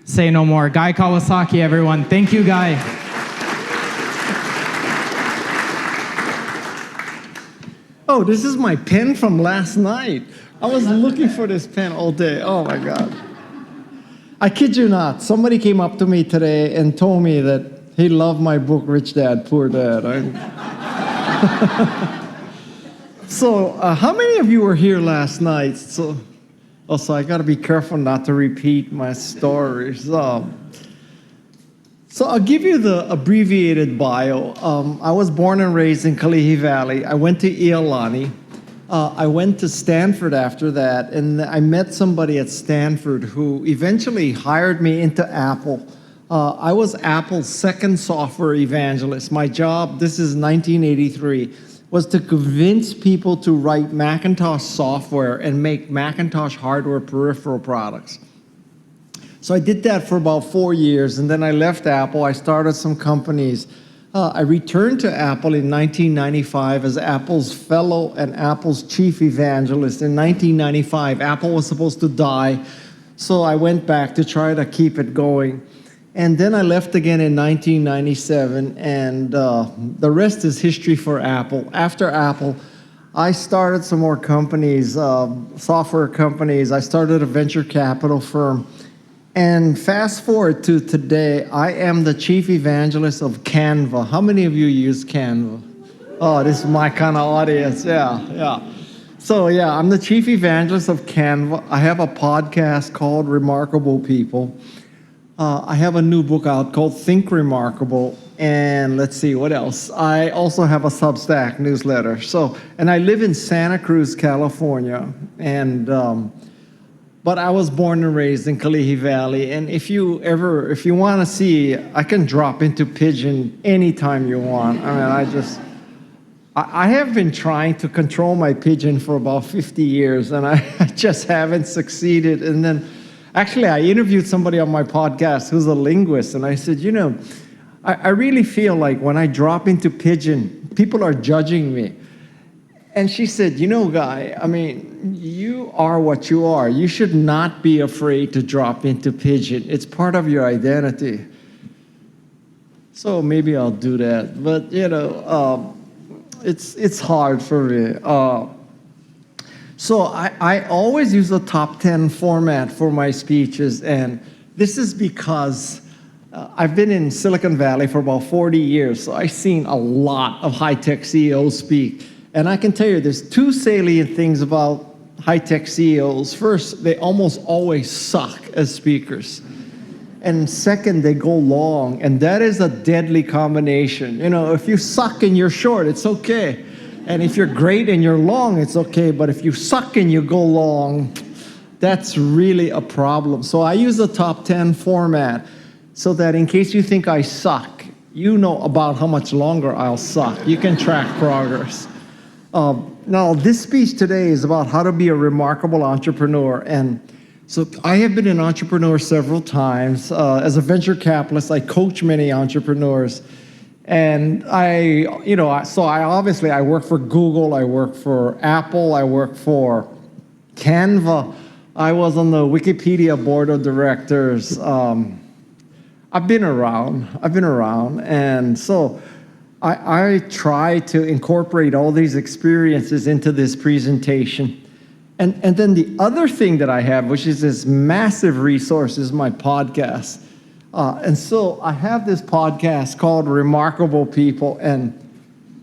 Say no more. Guy Kawasaki, everyone. Thank you, Guy. Oh, this is my pen from last night. I was looking for this pen all day. Oh my God. I kid you not. Somebody came up to me today and told me that he loved my book, Rich Dad, Poor Dad. So, how many of you were here last night? So I got to be careful not to repeat my stories. So I'll give you the abbreviated bio. I was born and raised in Kalihi Valley. I went to Iolani. I went to Stanford after that, and I met somebody at Stanford who eventually hired me into Apple. I was Apple's second software evangelist. My job, this is 1983, was to convince people to write Macintosh software and make Macintosh hardware peripheral products. So I did that for about 4 years, and then I left Apple. I started some companies. I returned to Apple in 1995 as Apple's fellow and Apple's chief evangelist. In 1995, Apple was supposed to die, so I went back to try to keep it going. And then I left again in 1997, and the rest is history for Apple. After Apple, I started some more companies, software companies. I started a venture capital firm. And fast forward to today, I am the chief evangelist of Canva. How many of you use Canva? Oh, this is my kind of audience. Yeah. So yeah, I'm the chief evangelist of Canva. I have a podcast called Remarkable People. I have a new book out called Think Remarkable, and let's see, what else? I also have a Substack newsletter. And I live in Santa Cruz, California, and but I was born and raised in Kalihi Valley, and if you want to see, I can drop into Pigeon anytime you want. I mean, I have been trying to control my Pigeon for about 50 years, and I just haven't succeeded. And then actually, I interviewed somebody on my podcast who's a linguist, and I said, I really feel like when I drop into Pigeon, people are judging me. And she said, Guy, I mean, you are what you are. You should not be afraid to drop into Pigeon. It's part of your identity. So maybe I'll do that. But, it's hard for me. So I always use a top 10 format for my speeches, and this is because I've been in Silicon Valley for about 40 years, so I've seen a lot of high-tech CEOs speak. And I can tell you there's two salient things about high-tech CEOs. First, they almost always suck as speakers. And second, they go long, and that is a deadly combination. If you suck and you're short, it's okay. And if you're great and you're long, it's okay. But if you suck and you go long, that's really a problem. So I use the top 10 format so that in case you think I suck, you know about how much longer I'll suck. You can track progress. Now, this speech today is about how to be a remarkable entrepreneur. And so I have been an entrepreneur several times. As a venture capitalist, I coach many entrepreneurs. And I work for Google, I work for Apple, I work for Canva. I was on the Wikipedia board of directors. I've been around. And so I try to incorporate all these experiences into this presentation. And then the other thing that I have, which is this massive resource, is my podcast. And so I have this podcast called Remarkable People. And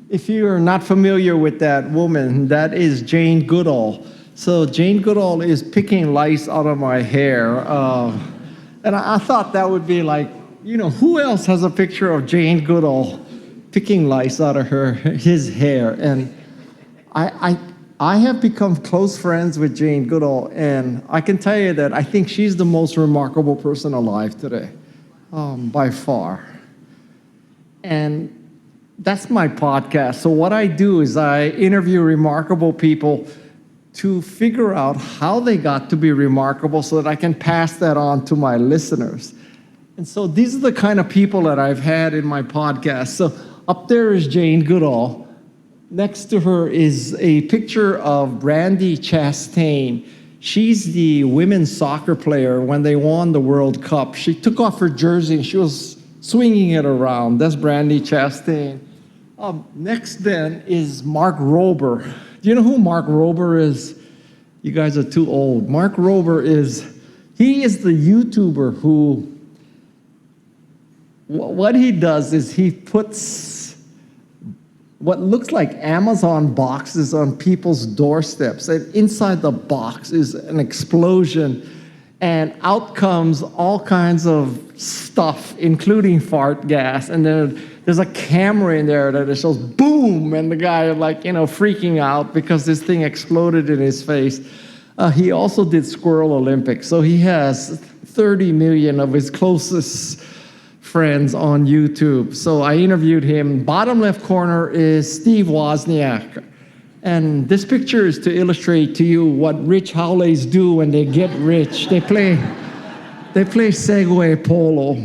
if you're not familiar with that woman, that is Jane Goodall. So Jane Goodall is picking lice out of my hair. And I thought that would be like, who else has a picture of Jane Goodall picking lice out of his hair? And I have become close friends with Jane Goodall, and I can tell you that I think she's the most remarkable person alive today, by far. And that's my podcast. So what I do is I interview remarkable people to figure out how they got to be remarkable so that I can pass that on to my listeners. And so these are the kind of people that I've had in my podcast. So up there is Jane Goodall. Next to her is a picture of Brandi Chastain. She's the women's soccer player when they won the World Cup. She took off her jersey and she was swinging it around. That's Brandy Chastain. Next then is Mark Rober. Do you know who Mark Rober is? You guys are too old. Mark Rober he is the YouTuber who, what he does is he puts what looks like Amazon boxes on people's doorsteps. And inside the box is an explosion. And out comes all kinds of stuff, including fart gas. And then there's a camera in there that it shows boom, and the guy freaking out because this thing exploded in his face. He also did Squirrel Olympics. So he has 30 million of his closest friends on YouTube. So I interviewed him. Bottom left corner is Steve Wozniak. And this picture is to illustrate to you what rich howleys do when they get rich. They play Segway polo.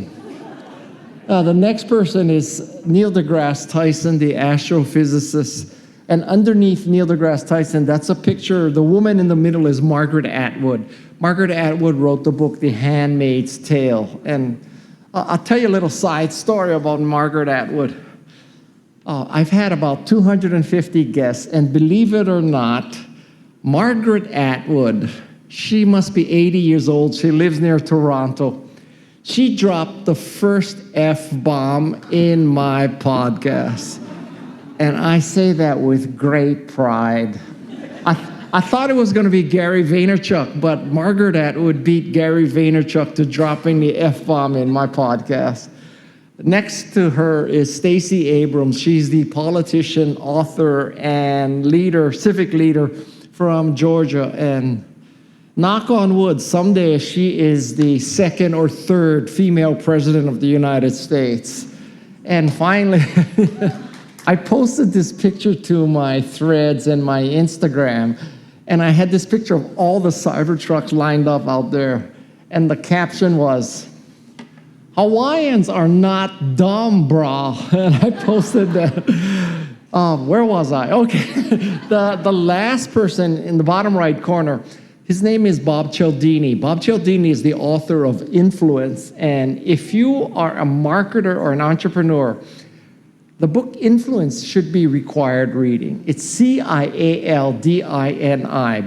The next person is Neil deGrasse Tyson, the astrophysicist. And underneath Neil deGrasse Tyson, that's a picture. The woman in the middle is Margaret Atwood. Margaret Atwood wrote the book The Handmaid's Tale. And I'll tell you a little side story about Margaret Atwood. I've had about 250 guests, and believe it or not, Margaret Atwood, she must be 80 years old. She lives near Toronto. She dropped the first F-bomb in my podcast. And I say that with great pride. I thought it was going to be Gary Vaynerchuk, but Margaret Atwood beat Gary Vaynerchuk to dropping the F-bomb in my podcast. Next to her is Stacey Abrams. She's the politician, author, and civic leader from Georgia. And knock on wood, someday she is the second or third female president of the United States. And finally, I posted this picture to my threads and my Instagram, and I had this picture of all the Cybertrucks lined up out there. And the caption was, "Hawaiians are not dumb, brah." And I posted that. Where was I? Okay. The last person in the bottom right corner, his name is Bob Cialdini. Bob Cialdini is the author of Influence. And if you are a marketer or an entrepreneur, the book Influence should be required reading. It's Cialdini,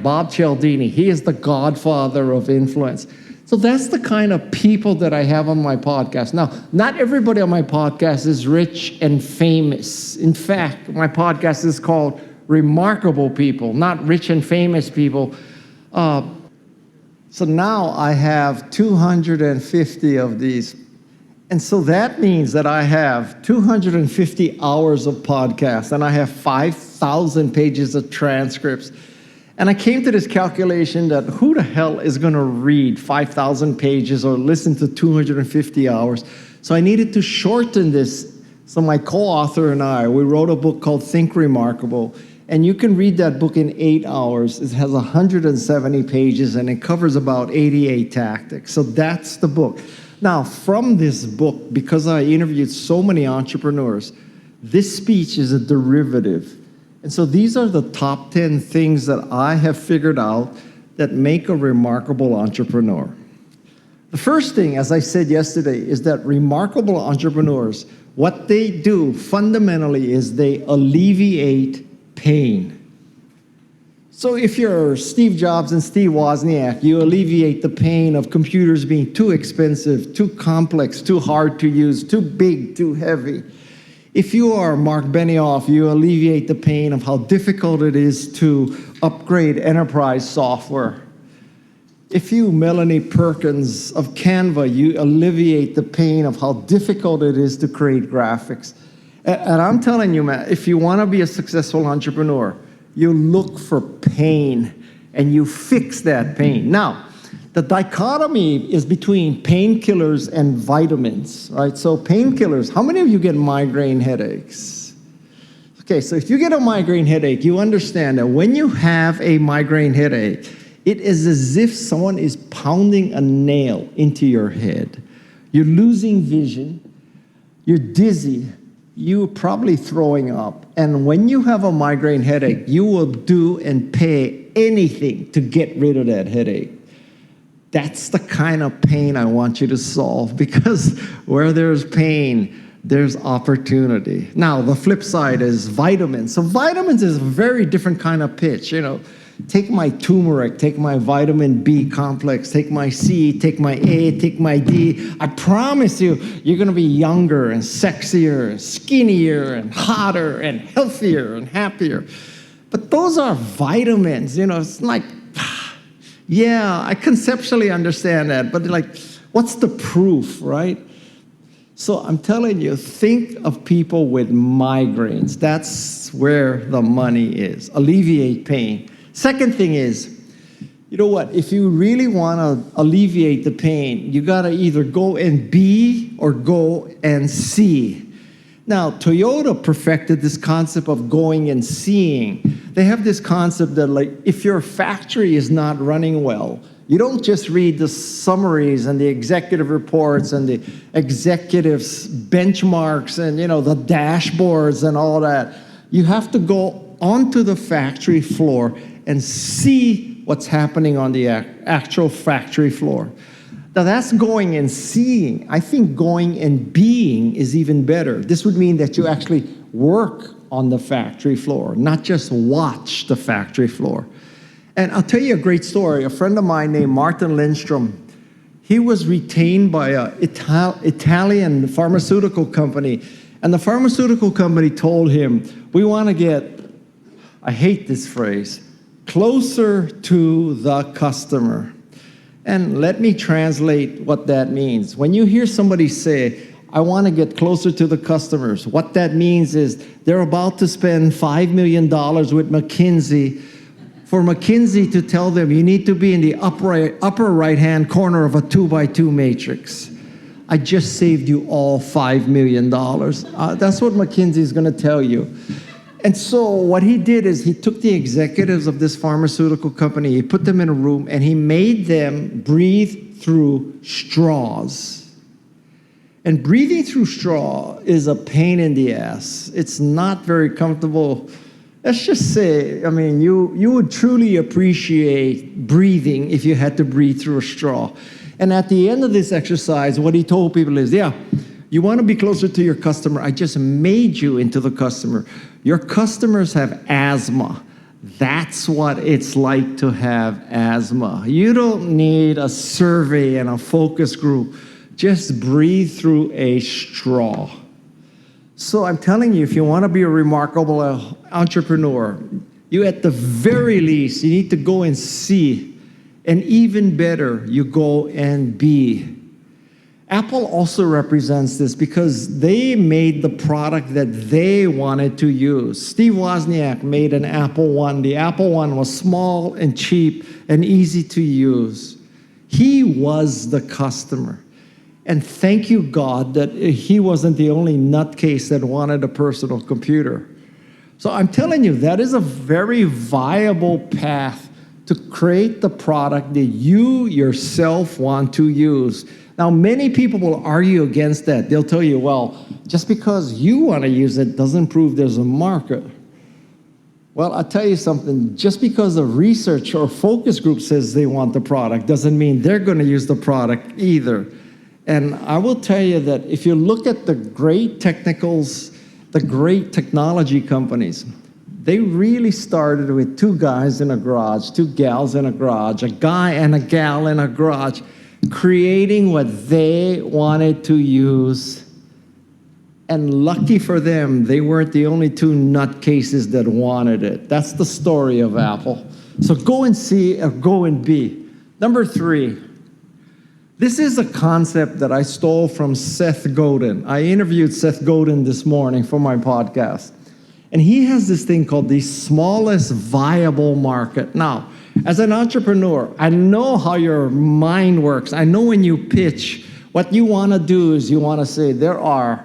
Bob Cialdini. He is the godfather of influence. So that's the kind of people that I have on my podcast. Now, not everybody on my podcast is rich and famous. In fact, my podcast is called Remarkable People, not rich and famous people. So now I have 250 of these. And so that means that I have 250 hours of podcasts, and I have 5,000 pages of transcripts. And I came to this calculation that who the hell is going to read 5,000 pages or listen to 250 hours? So I needed to shorten this. So my co-author and I, we wrote a book called Think Remarkable. And you can read that book in 8 hours. It has 170 pages, and it covers about 88 tactics. So that's the book. Now, from this book, because I interviewed so many entrepreneurs, this speech is a derivative. And so these are the top 10 things that I have figured out that make a remarkable entrepreneur. The first thing, as I said yesterday, is that remarkable entrepreneurs, what they do fundamentally is they alleviate pain. So if you're Steve Jobs and Steve Wozniak, you alleviate the pain of computers being too expensive, too complex, too hard to use, too big, too heavy. If you are Mark Benioff, you alleviate the pain of how difficult it is to upgrade enterprise software. If you, Melanie Perkins of Canva, you alleviate the pain of how difficult it is to create graphics. And I'm telling you, man, if you want to be a successful entrepreneur, you look for pain and you fix that pain. Now, the dichotomy is between painkillers and vitamins, right? So painkillers, how many of you get migraine headaches? Okay, so if you get a migraine headache, you understand that when you have a migraine headache, it is as if someone is pounding a nail into your head. You're losing vision, you're dizzy, you're probably throwing up. And when you have a migraine headache, you will do and pay anything to get rid of that headache. That's the kind of pain I want you to solve, because where there's pain, there's opportunity. Now, the flip side is vitamins. So vitamins is a very different kind of pitch. Take my turmeric, take my vitamin B complex, take my C, take my A, take my D. I promise you, you're going to be younger and sexier and skinnier and hotter and healthier and happier. But those are vitamins. It's like, yeah, I conceptually understand that, but what's the proof, right? So I'm telling you, think of people with migraines. That's where the money is. Alleviate pain. Second thing is, you know what? If you really want to alleviate the pain, you got to either go and be or go and see. Now, Toyota perfected this concept of going and seeing. They have this concept that, if your factory is not running well, you don't just read the summaries and the executive reports and the executives' benchmarks and, the dashboards and all that. You have to go onto the factory floor and see what's happening on the actual factory floor. Now, that's going and seeing. I think going and being is even better. This would mean that you actually work on the factory floor, not just watch the factory floor. And I'll tell you a great story. A friend of mine named Martin Lindstrom, he was retained by an Italian pharmaceutical company. And the pharmaceutical company told him, we want to get, I hate this phrase, closer to the customer. And let me translate what that means. When you hear somebody say, I want to get closer to the customers, what that means is they're about to spend $5 million with McKinsey for McKinsey to tell them you need to be in the upper right-hand corner of a 2x2 matrix. I just saved you all $5 million. That's what McKinsey is going to tell you. And so what he did is he took the executives of this pharmaceutical company, he put them in a room, and he made them breathe through straws. And breathing through straw is a pain in the ass. It's not very comfortable. Let's just say, you would truly appreciate breathing if you had to breathe through a straw. And at the end of this exercise, what he told people is, you want to be closer to your customer. I just made you into the customer. Your customers have asthma. That's what it's like to have asthma. You don't need a survey and a focus group. Just breathe through a straw. So I'm telling you, if you want to be a remarkable entrepreneur, you at the very least, you need to go and see. And even better, you go and be. Apple also represents this because they made the product that they wanted to use. Steve Wozniak made an Apple I. The Apple I was small and cheap and easy to use. He was the customer. And thank you, God, that he wasn't the only nutcase that wanted a personal computer. So I'm telling you, that is a very viable path to create the product that you yourself want to use. Now, many people will argue against that. They'll tell you, well, just because you want to use it doesn't prove there's a market. Well, I'll tell you something. Just because a research or focus group says they want the product doesn't mean they're going to use the product either. And I will tell you that if you look at the great technicals, the great technology companies, they really started with two guys in a garage, two gals in a garage, a guy and a gal in a garage, creating what they wanted to use. And lucky for them, they weren't the only two nutcases that wanted it. That's the story of Apple. So go and see or go and be. Number 3, this is a concept that I stole from Seth Godin. I interviewed Seth Godin this morning for my podcast. And he has this thing called the smallest viable market. Now, as an entrepreneur, I know how your mind works. I know when you pitch, what you want to do is you want to say, there are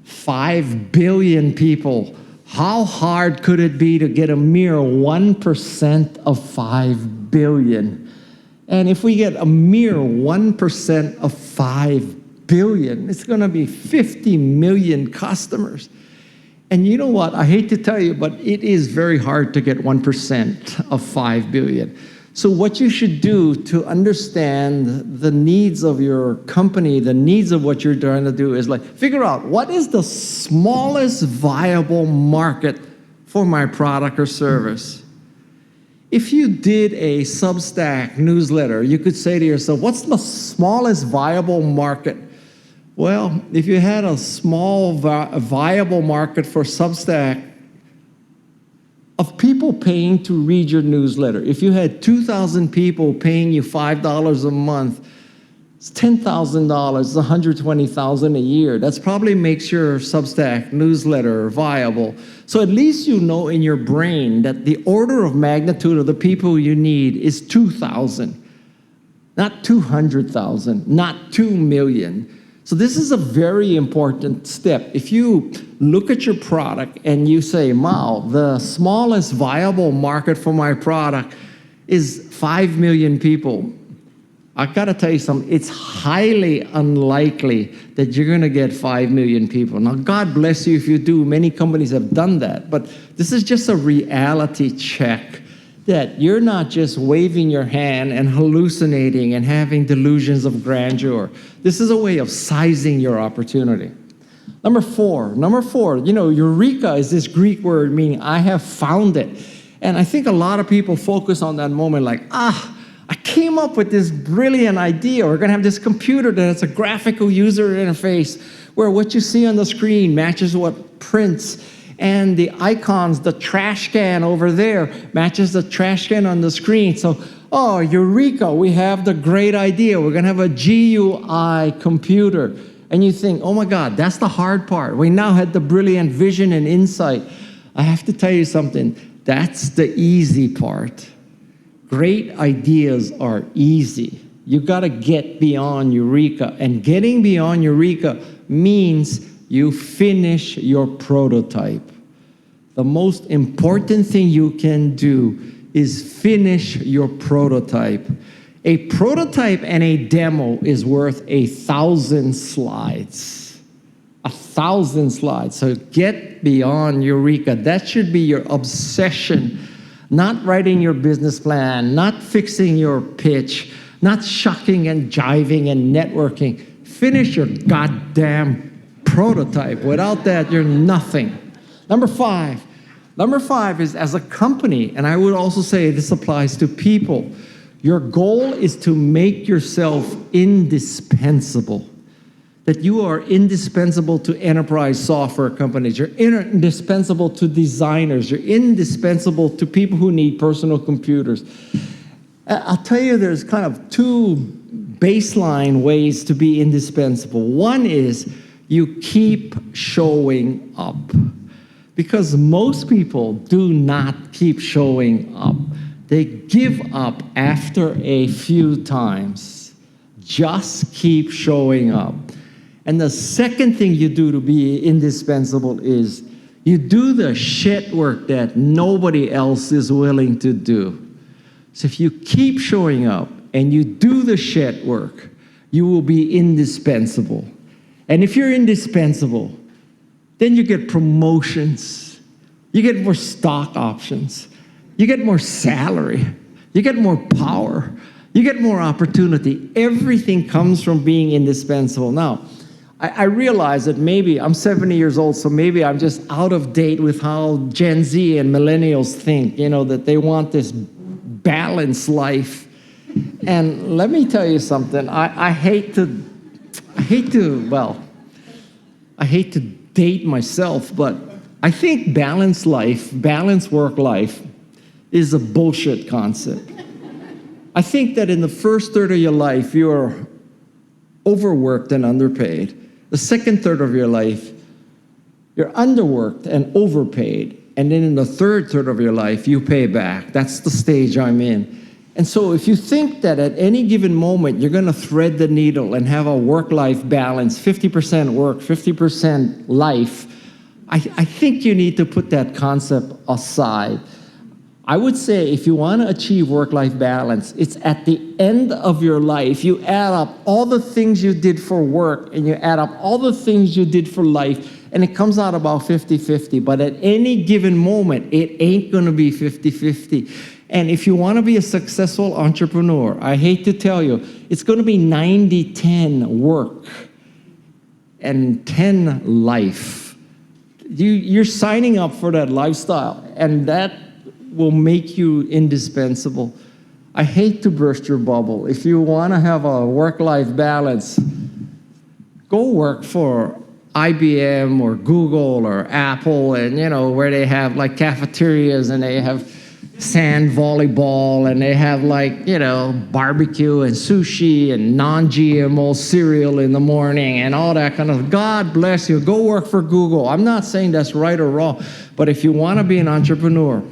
5 billion people. How hard could it be to get a mere 1% of 5 billion? And if we get a mere 1% of 5 billion, it's going to be 50 million customers. And you know what? I hate to tell you, but it is very hard to get 1% of 5 billion. So what you should do to understand the needs of your company, the needs of what you're trying to do is like, figure out what is the smallest viable market for my product or service. If you did a Substack newsletter, you could say to yourself, what's the smallest viable market? Well, if you had a small viable market for Substack of people paying to read your newsletter, if you had 2,000 people paying you $5 a month, it's $10,000, it's $120,000 a year. That's probably makes your Substack newsletter viable. So at least you know in your brain that the order of magnitude of the people you need is 2,000, not 200,000, not 2 million. So this is a very important step. If you look at your product and you say, wow, the smallest viable market for my product is 5 million people, I gotta tell you something, it's highly unlikely that you're gonna get 5 million people. Now, God bless you if you do. Many companies have done that, but this is just a reality check that you're not just waving your hand and hallucinating and having delusions of grandeur. This is a way of sizing your opportunity. Number four, you know, eureka is this Greek word meaning I have found it. And I think a lot of people focus on that moment like, I came up with this brilliant idea. We're gonna have this computer that has a graphical user interface where what you see on the screen matches what prints, and the icons, the trash can over there matches the trash can on the screen. So, oh, eureka, we have the great idea. We're gonna have a GUI computer. And you think, oh my God, that's the hard part. We now had the brilliant vision and insight. I have to tell you something, that's the easy part. Great ideas are easy. You gotta get beyond eureka. And getting beyond eureka means you finish your prototype. The most important thing you can do is finish your prototype. A prototype and a demo is worth 1,000 slides. 1,000 slides. So get beyond eureka. That should be your obsession. Not writing your business plan, not fixing your pitch, not shucking and jiving and networking. Finish your goddamn prototype. Without that, you're nothing. Number five is as a company, and I would also say this applies to people, your goal is to make yourself indispensable. That you are indispensable to enterprise software companies. You're indispensable to designers. You're indispensable to people who need personal computers. I'll tell you, there's kind of two baseline ways to be indispensable. One is you keep showing up. Because most people do not keep showing up. They give up after a few times. Just keep showing up. And the second thing you do to be indispensable is you do the shit work that nobody else is willing to do. So if you keep showing up and you do the shit work, you will be indispensable. And if you're indispensable, then you get promotions, you get more stock options, you get more salary, you get more power, you get more opportunity. Everything comes from being indispensable. Now, I realize that maybe I'm 70 years old, so maybe I'm just out of date with how Gen Z and millennials think, you know, that they want this balanced life. And let me tell you something, I hate to date myself, but I think balanced life, balanced work life is a bullshit concept. I think that in the first third of your life, you're overworked and underpaid. The second third of your life, you're underworked and overpaid. And then in the third of your life, you pay back. That's the stage I'm in. And so if you think that at any given moment, you're gonna thread the needle and have a work-life balance, 50% work, 50% life, I think you need to put that concept aside. I would say if you want to achieve work-life balance, it's at the end of your life. You add up all the things you did for work and you add up all the things you did for life, and it comes out about 50-50, but at any given moment, it ain't gonna be 50-50. And if you wanna be a successful entrepreneur, I hate to tell you, it's gonna be 90-10 work and 10 life. You're signing up for that lifestyle, and that will make you indispensable. I hate to burst your bubble. If you want to have a work-life balance, go work for IBM or Google or Apple, and where they have like cafeterias and they have sand volleyball and they have like barbecue and sushi and non-GMO cereal in the morning and all that kind of. God bless you. Go work for Google. I'm not saying that's right or wrong, but if you want to be an entrepreneur,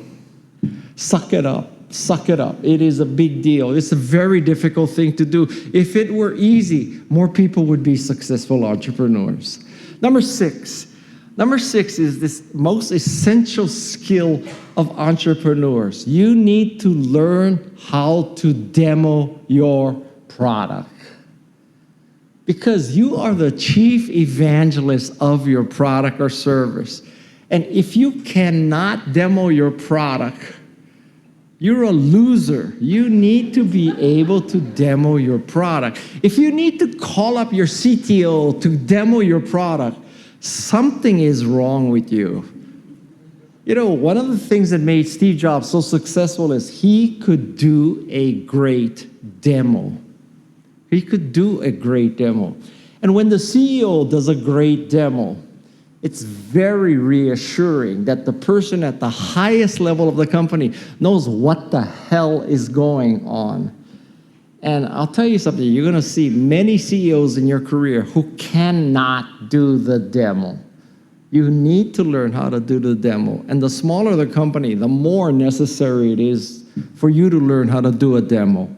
suck it up. Suck it up. It is a big deal. It's a very difficult thing to do. If it were easy, more people would be successful entrepreneurs. Number six is this most essential skill of entrepreneurs. You need to learn how to demo your product. Because you are the chief evangelist of your product or service. And if you cannot demo your product, you're a loser. You need to be able to demo your product. If you need to call up your CTO to demo your product, something is wrong with you. One of the things that made Steve Jobs so successful is he could do a great demo. He could do a great demo. And when the CEO does a great demo, it's very reassuring that the person at the highest level of the company knows what the hell is going on. And I'll tell you something, you're gonna see many CEOs in your career who cannot do the demo. You need to learn how to do the demo. And the smaller the company, the more necessary it is for you to learn how to do a demo.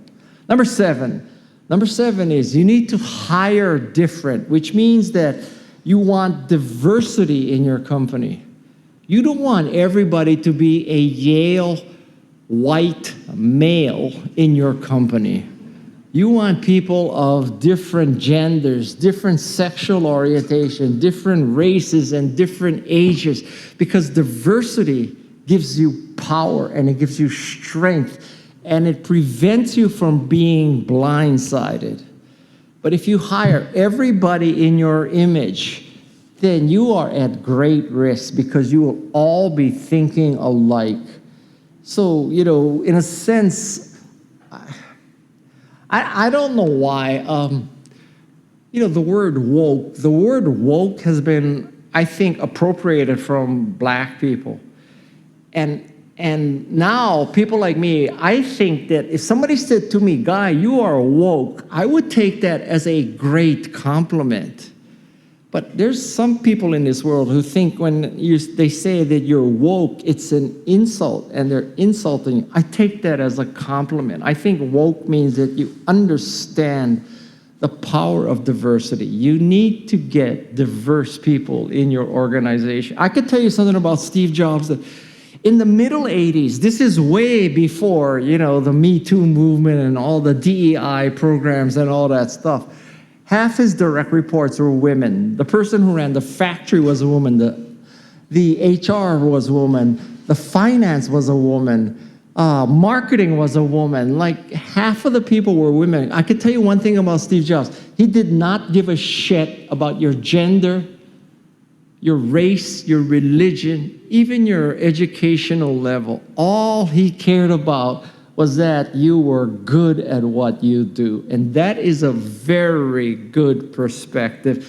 Number seven is you need to hire different, which means that you want diversity in your company. You don't want everybody to be a Yale white male in your company. You want people of different genders, different sexual orientation, different races, and different ages, because diversity gives you power and it gives you strength and it prevents you from being blindsided. But if you hire everybody in your image, then you are at great risk because you will all be thinking alike. So, in a sense, I don't know why, the word woke has been, I think, appropriated from black people. And now, people like me, I think that if somebody said to me, "Guy, you are woke," I would take that as a great compliment. But there's some people in this world who think when they say that you're woke, it's an insult, and they're insulting you. I take that as a compliment. I think woke means that you understand the power of diversity. You need to get diverse people in your organization. I could tell you something about Steve Jobs. That in the middle 80s, this is way before, the Me Too movement and all the DEI programs and all that stuff. Half his direct reports were women. The person who ran the factory was a woman. The HR was a woman. The finance was a woman. Marketing was a woman. Like half of the people were women. I could tell you one thing about Steve Jobs. He did not give a shit about your gender, your race, your religion, even your educational level. All he cared about was that you were good at what you do. And that is a very good perspective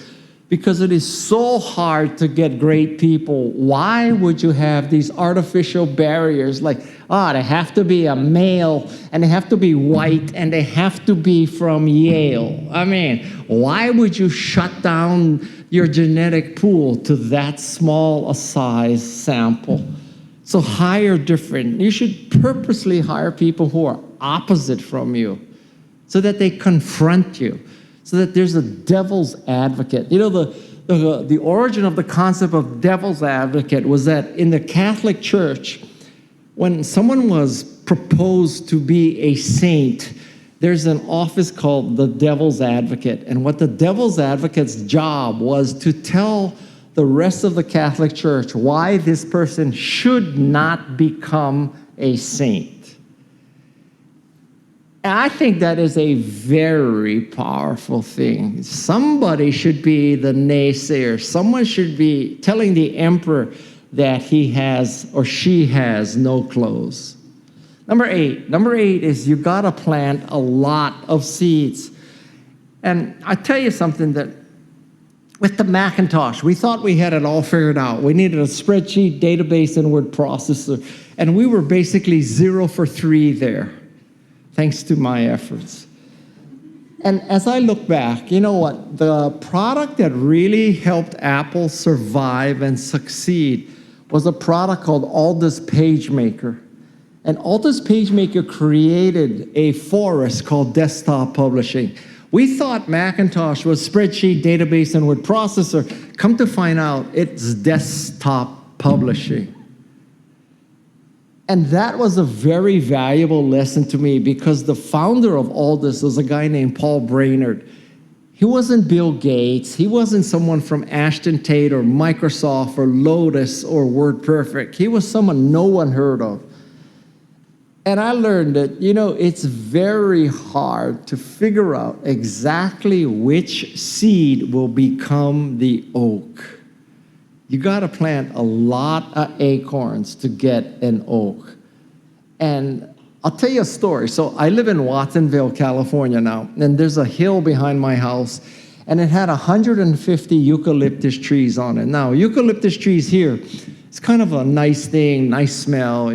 because it is so hard to get great people. Why would you have these artificial barriers like, they have to be a male and they have to be white and they have to be from Yale? I mean, why would you shut down your genetic pool to that small a size sample? So hire different. You should purposely hire people who are opposite from you so that they confront you, so that there's a devil's advocate. The origin of the concept of devil's advocate was that in the Catholic Church, when someone was proposed to be a saint, there's an office called the devil's advocate. And what the devil's advocate's job was to tell the rest of the Catholic Church why this person should not become a saint. And I think that is a very powerful thing. Somebody should be the naysayer. Someone should be telling the emperor that he has or she has no clothes. Number eight is you gotta plant a lot of seeds. And I tell you something, that with the Macintosh, we thought we had it all figured out. We needed a spreadsheet, database, and word processor. And we were basically 0 for 3 there, thanks to my efforts. And as I look back, you know what? The product that really helped Apple survive and succeed was a product called Aldous PageMaker. And Aldous PageMaker created a forest called desktop publishing. We thought Macintosh was spreadsheet, database, and word processor. Come to find out, it's desktop publishing. And that was a very valuable lesson to me, because the founder of Aldous was a guy named Paul Brainerd. He wasn't Bill Gates. He wasn't someone from Ashton Tate or Microsoft or Lotus or WordPerfect. He was someone no one heard of. And I learned that, it's very hard to figure out exactly which seed will become the oak. You got to plant a lot of acorns to get an oak. And I'll tell you a story. So I live in Watsonville, California now, and there's a hill behind my house, and it had 150 eucalyptus trees on it. Now, eucalyptus trees here, it's kind of a nice thing, nice smell,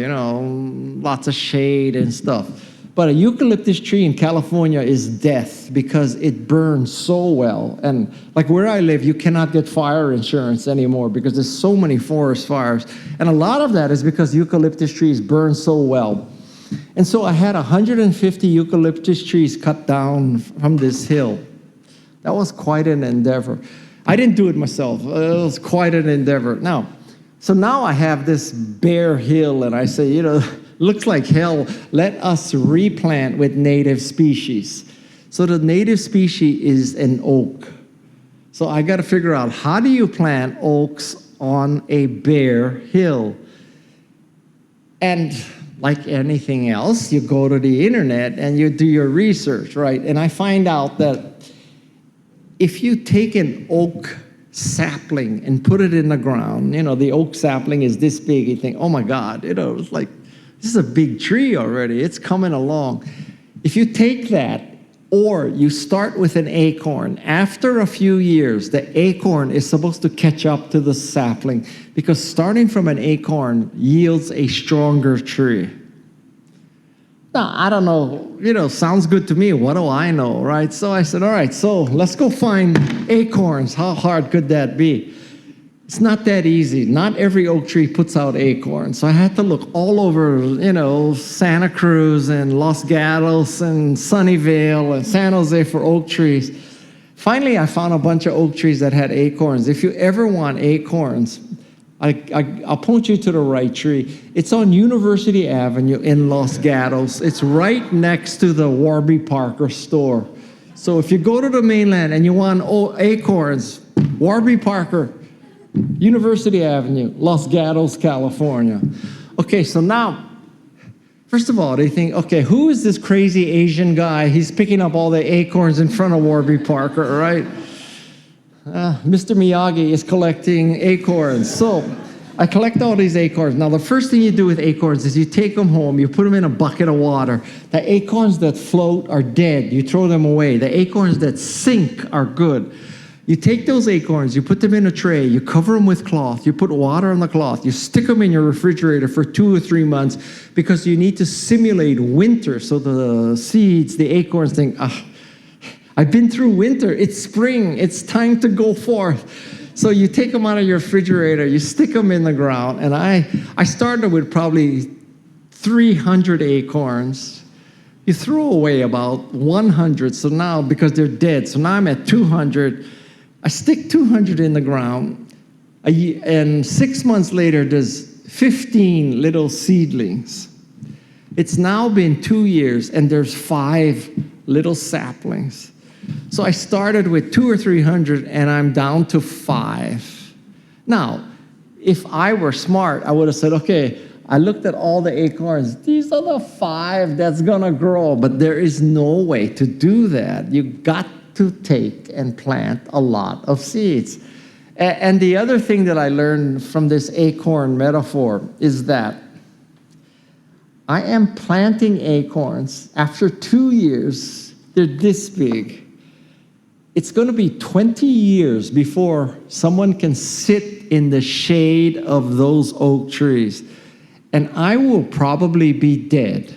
lots of shade and stuff. But a eucalyptus tree in California is death, because it burns so well. And like where I live, you cannot get fire insurance anymore because there's so many forest fires. And a lot of that is because eucalyptus trees burn so well. And so I had 150 eucalyptus trees cut down from this hill. That was quite an endeavor. I didn't do it myself. It was quite an endeavor. So now I have this bare hill, and I say, looks like hell. Let us replant with native species. So the native species is an oak. So I got to figure out, how do you plant oaks on a bare hill? And like anything else, you go to the internet and you do your research, right? And I find out that if you take an oak sapling and put it in the ground, the oak sapling is this big, you think, oh my God, it's like, this is a big tree already, it's coming along. If you take that, or you start with an acorn, after a few years, the acorn is supposed to catch up to the sapling, because starting from an acorn yields a stronger tree. Now, I don't know, sounds good to me. What do I know, right? So I said, all right, so let's go find acorns. How hard could that be? It's not that easy. Not every oak tree puts out acorns. So I had to look all over, Santa Cruz and Los Gatos and Sunnyvale and San Jose for oak trees. Finally, I found a bunch of oak trees that had acorns. If you ever want acorns, I'll point you to the right tree. It's on University Avenue in Los Gatos. It's right next to the Warby Parker store. So if you go to the mainland and you want acorns, Warby Parker, University Avenue, Los Gatos, California. Okay, so now, first of all, they think, okay, who is this crazy Asian guy? He's picking up all the acorns in front of Warby Parker, right? Mr. Miyagi is collecting acorns. So I collect all these acorns. Now, the first thing you do with acorns is you take them home, you put them in a bucket of water. The acorns that float are dead. You throw them away. The acorns that sink are good. You take those acorns, you put them in a tray, you cover them with cloth, you put water on the cloth, you stick them in your refrigerator for 2 or 3 months, because you need to simulate winter, so the seeds, the acorns think, I've been through winter, it's spring, it's time to go forth. So you take them out of your refrigerator, you stick them in the ground, and I started with probably 300 acorns. You throw away about 100, so now, because they're dead, so now I'm at 200. I stick 200 in the ground, and 6 months later, there's 15 little seedlings. It's now been 2 years, and there's 5 little saplings. So I started with 200 or 300, and I'm down to 5. Now, if I were smart, I would have said, okay, I looked at all the acorns. These are the 5 that's going to grow. But there is no way to do that. You got to take and plant a lot of seeds. And the other thing that I learned from this acorn metaphor is that I am planting acorns. After 2 years, they're this big. It's going to be 20 years before someone can sit in the shade of those oak trees. And I will probably be dead.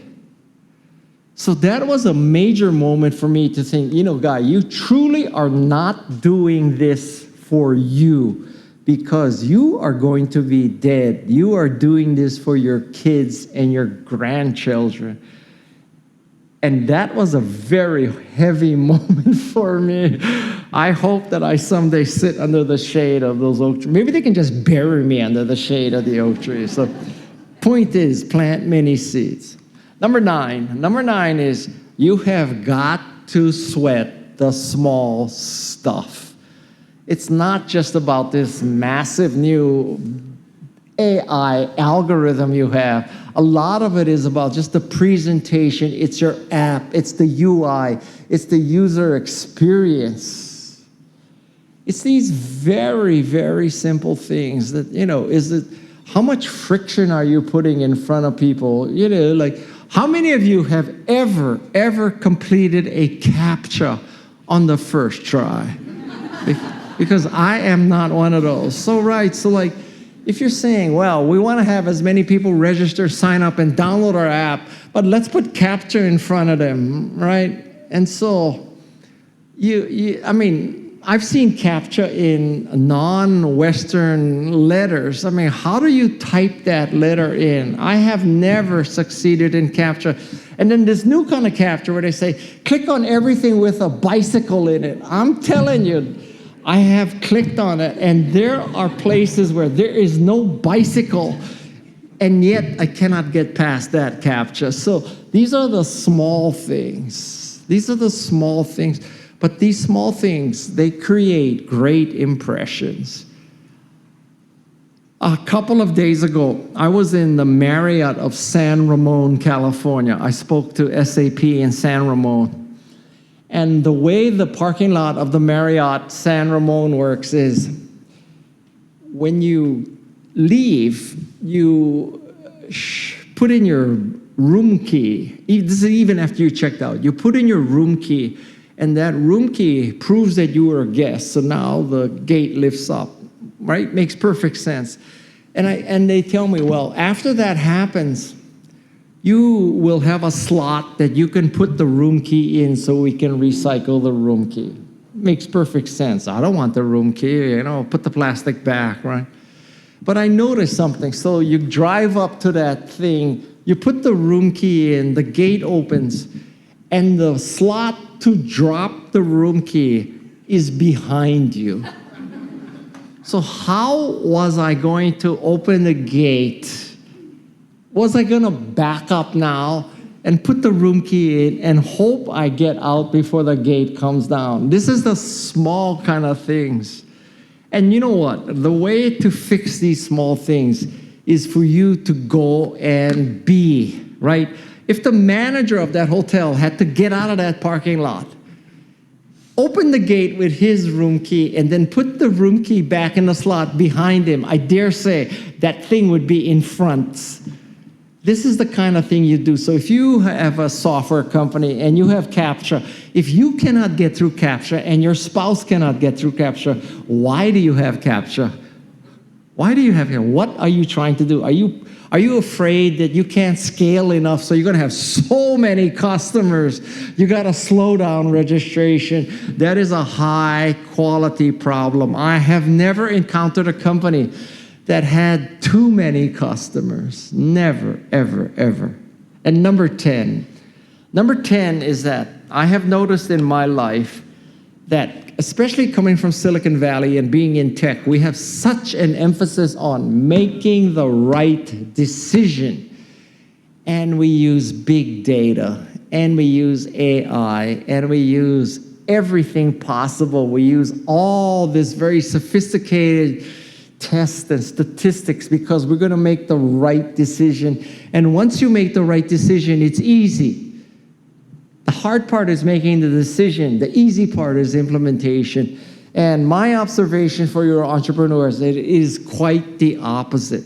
So that was a major moment for me to think, Guy, you truly are not doing this for you because you are going to be dead. You are doing this for your kids and your grandchildren. And that was a very heavy moment for me. I hope that I someday sit under the shade of those oak trees. Maybe they can just bury me under the shade of the oak trees. So, point is, plant many seeds. Number nine is you have got to sweat the small stuff. It's not just about this massive new AI algorithm you have. A lot of it is about just the presentation. It's your app. It's the UI. It's the user experience. It's these very, very simple things that, is it, how much friction are you putting in front of people? How many of you have ever completed a CAPTCHA on the first try? Because I am not one of those. So if you're saying, well, we want to have as many people register, sign up, and download our app, but let's put CAPTCHA in front of them, right? And so, I've seen CAPTCHA in non-Western letters. How do you type that letter in? I have never succeeded in CAPTCHA. And then this new kind of CAPTCHA where they say, click on everything with a bicycle in it. I'm telling you, I have clicked on it, and there are places where there is no bicycle, and yet I cannot get past that CAPTCHA. So these are the small things. But these small things, they create great impressions. A couple of days ago, I was in the Marriott of San Ramon, California. I spoke to SAP in San Ramon. And the way the parking lot of the Marriott San Ramon works is when you leave, you put in your room key. This is even after you checked out. You put in your room key, and that room key proves that you were a guest. So now the gate lifts up, right? Makes perfect sense. And they tell me, well, after that happens, you will have a slot that you can put the room key in so we can recycle the room key. Makes perfect sense. I don't want the room key, put the plastic back, right? But I noticed something. So you drive up to that thing, you put the room key in, the gate opens, and the slot to drop the room key is behind you. So how was I going to open the gate? Was I going to back up now and put the room key in and hope I get out before the gate comes down? This is the small kind of things. And you know what? The way to fix these small things is for you to go and be, right? If the manager of that hotel had to get out of that parking lot, open the gate with his room key, and then put the room key back in the slot behind him, I dare say that thing would be in front. This is the kind of thing you do. So if you have a software company and you have CAPTCHA, if you cannot get through CAPTCHA and your spouse cannot get through CAPTCHA, why do you have CAPTCHA? Why do you have CAPTCHA? What are you trying to do? Are you afraid that you can't scale enough, so you're going to have so many customers, you got to slow down registration? That is a high quality problem. I have never encountered a company that had too many customers. Never, ever, ever. And number 10 is that I have noticed in my life that, especially coming from Silicon Valley and being in tech, we have such an emphasis on making the right decision. And we use big data, and we use AI, and we use everything possible. We use all this very sophisticated tests and statistics because we're going to make the right decision. And once you make the right decision, it's easy. The hard part is making the decision. The easy part is implementation. And my observation for your entrepreneurs, it is quite the opposite.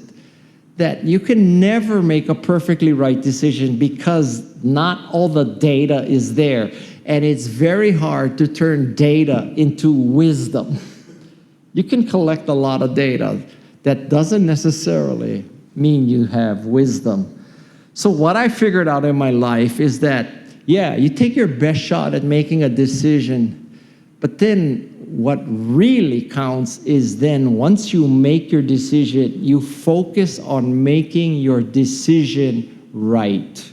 That you can never make a perfectly right decision because not all the data is there. And it's very hard to turn data into wisdom. You can collect a lot of data. That doesn't necessarily mean you have wisdom. So what I figured out in my life is that, yeah, you take your best shot at making a decision, but then what really counts is then once you make your decision, you focus on making your decision right.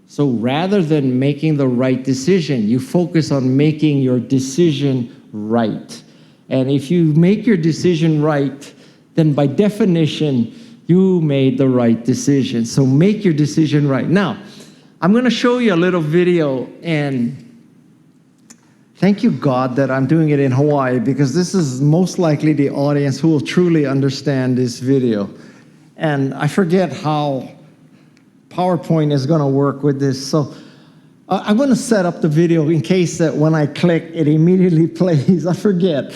So rather than making the right decision, you focus on making your decision right. And if you make your decision right, then by definition, you made the right decision. So make your decision right. Now, I'm going to show you a little video, and thank you, God, that I'm doing it in Hawaii, because this is most likely the audience who will truly understand this video. And I forget how PowerPoint is going to work with this. So I'm going to set up the video in case that when I click, it immediately plays. I forget.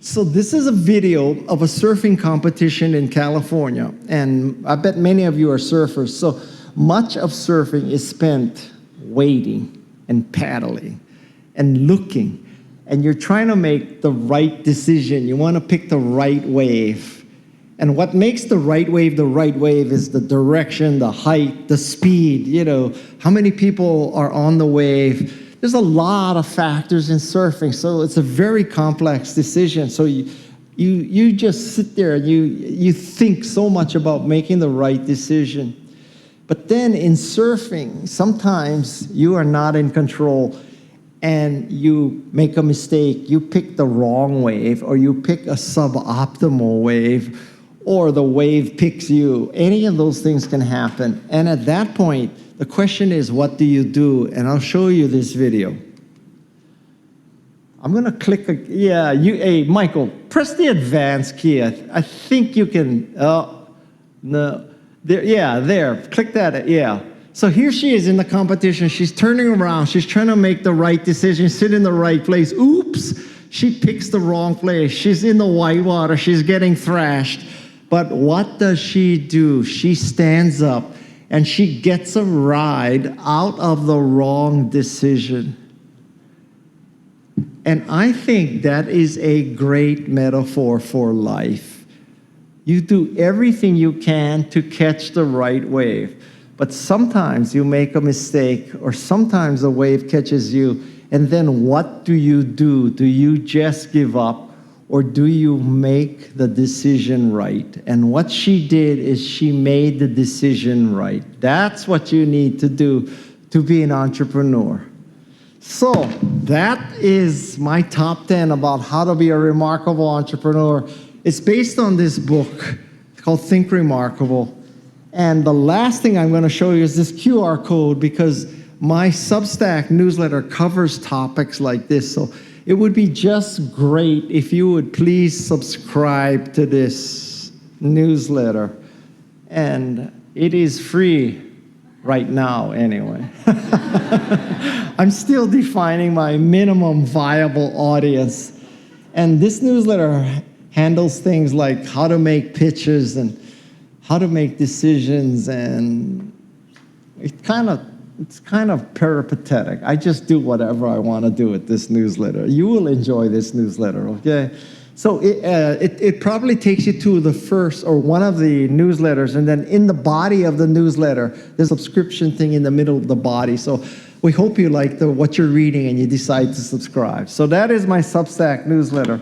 So this is a video of a surfing competition in California. And I bet many of you are surfers. So much of surfing is spent waiting and paddling and looking, and you're trying to make the right decision. You want to pick the right wave. And what makes the right wave is the direction, the height, the speed, how many people are on the wave. There's a lot of factors in surfing, so it's a very complex decision. So you just sit there and you think so much about making the right decision. But then in surfing, sometimes you are not in control and you make a mistake. You pick the wrong wave, or you pick a suboptimal wave, or the wave picks you. Any of those things can happen. And at that point, the question is, what do you do? And I'll show you this video. I'm going to click. Hey, Michael, press the advance key. I think you can. No. There. Click that. Yeah. So here she is in the competition. She's turning around. She's trying to make the right decision, sit in the right place. Oops, she picks the wrong place. She's in the white water. She's getting thrashed. But what does she do? She stands up and she gets a ride out of the wrong decision. And I think that is a great metaphor for life. You do everything you can to catch the right wave. But sometimes you make a mistake, or sometimes a wave catches you, and then what do? Do you just give up, or do you make the decision right? And what she did is she made the decision right. That's what you need to do to be an entrepreneur. So that is my top 10 about how to be a remarkable entrepreneur. It's based on this book called Think Remarkable. And the last thing I'm going to show you is this QR code, because my Substack newsletter covers topics like this. So it would be just great if you would please subscribe to this newsletter. And it is free right now anyway. I'm still defining my minimum viable audience. And this newsletter handles things like how to make pitches and how to make decisions, and it's kind of peripatetic. I just do whatever I want to do with this newsletter. You will enjoy this newsletter, okay? So it probably takes you to the first or one of the newsletters, and then in the body of the newsletter, there's a subscription thing in the middle of the body. So we hope you like what you're reading and you decide to subscribe. So that is my Substack newsletter.